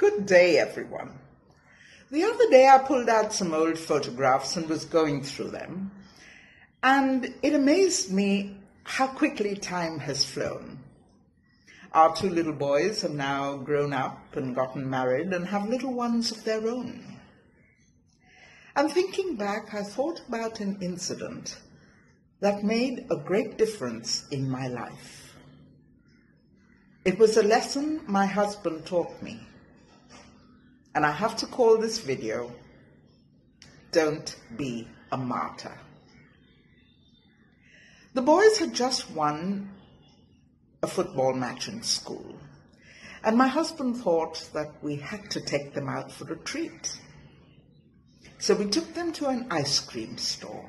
Good day, everyone. The other day I pulled out some old photographs and was going through them, and it amazed me how quickly time has flown. Our two little boys have now grown up and gotten married and have little ones of their own. And thinking back, I thought about an incident that made a great difference in my life. It was a lesson my husband taught me. And I have to call this video, Don't Be a Martyr. The boys had just won a football match in school, and my husband thought that we had to take them out for a treat. So we took them to an ice cream store.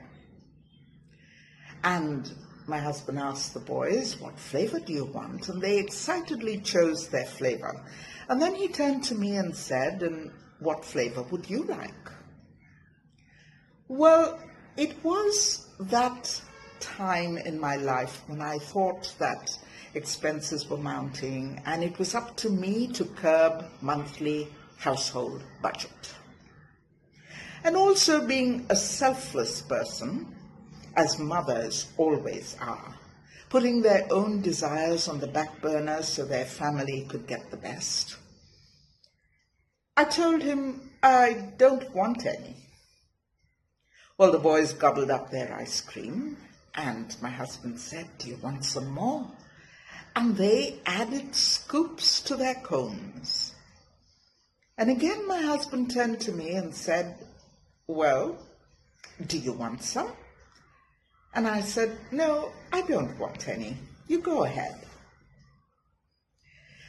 And my husband asked the boys, "What flavor do you want?" And they excitedly chose their flavor. And then he turned to me and said, "And what flavor would you like?" Well, it was that time in my life when I thought that expenses were mounting and it was up to me to curb monthly household budget. And also being a selfless person, as mothers always are, putting their own desires on the back burner so their family could get the best. I told him I don't want any. Well, the boys gobbled up their ice cream, and my husband said, "Do you want some more?" And they added scoops to their cones. And again my husband turned to me and said, "Well, do you want some?" And I said, "No, I don't want any. You go ahead."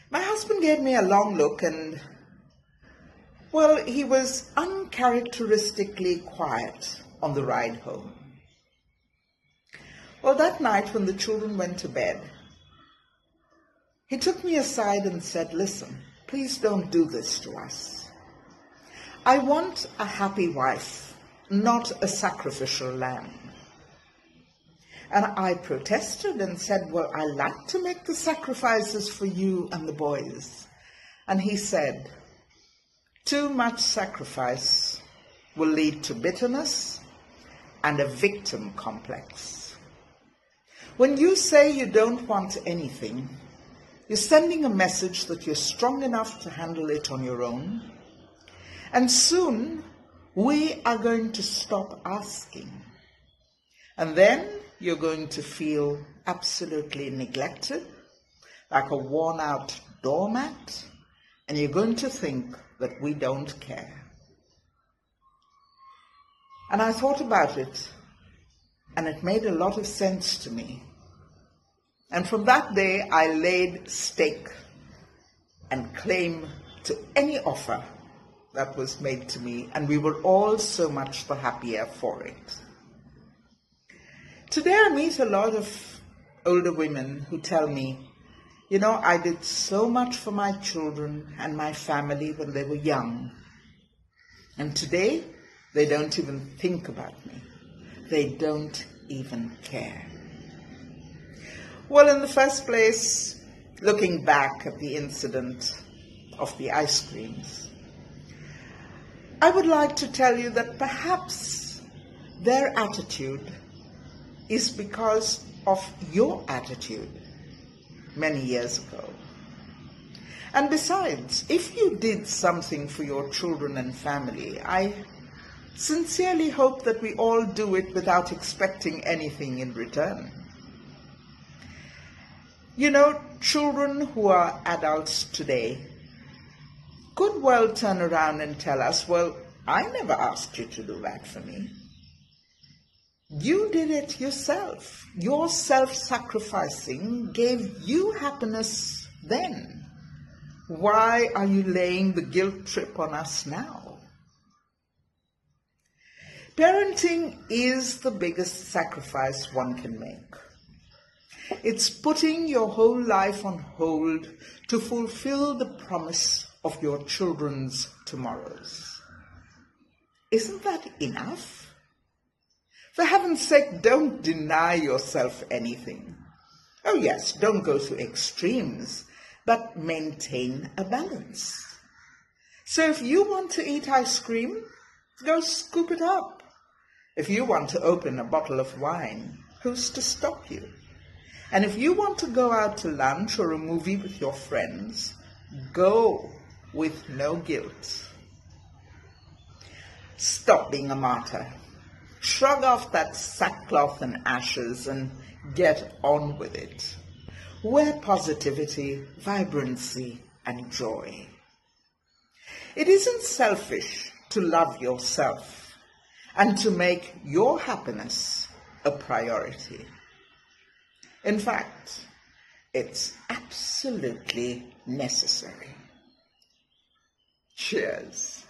My husband gave me a long look and, well, he was uncharacteristically quiet on the ride home. Well, that night when the children went to bed, he took me aside and said, "Listen, please don't do this to us. I want a happy wife, not a sacrificial lamb." And I protested and said, "Well, I like to make the sacrifices for you and the boys." And he said, "Too much sacrifice will lead to bitterness and a victim complex. When you say you don't want anything, you're sending a message that you're strong enough to handle it on your own. And soon we are going to stop asking. And then you're going to feel absolutely neglected, like a worn-out doormat, and you're going to think that we don't care." And I thought about it, and it made a lot of sense to me. And from that day, I laid stake and claim to any offer that was made to me, and we were all so much the happier for it. Today I meet a lot of older women who tell me, "You know, I did so much for my children and my family when they were young. And today, they don't even think about me. They don't even care." Well, in the first place, looking back at the incident of the ice creams, I would like to tell you that perhaps their attitude is because of your attitude many years ago. And besides, if you did something for your children and family, I sincerely hope that we all do it without expecting anything in return. You know, children who are adults today could well turn around and tell us, "Well, I never asked you to do that for me. You did it yourself. Your self-sacrificing gave you happiness then. Why are you laying the guilt trip on us now?" Parenting is the biggest sacrifice one can make. It's putting your whole life on hold to fulfill the promise of your children's tomorrows. Isn't that enough? For heaven's sake, don't deny yourself anything. Oh yes, don't go to extremes, but maintain a balance. So if you want to eat ice cream, go scoop it up. If you want to open a bottle of wine, who's to stop you? And if you want to go out to lunch or a movie with your friends, go with no guilt. Stop being a martyr. Shrug off that sackcloth and ashes and get on with it. Wear positivity, vibrancy, and joy. It isn't selfish to love yourself and to make your happiness a priority. In fact, it's absolutely necessary. Cheers.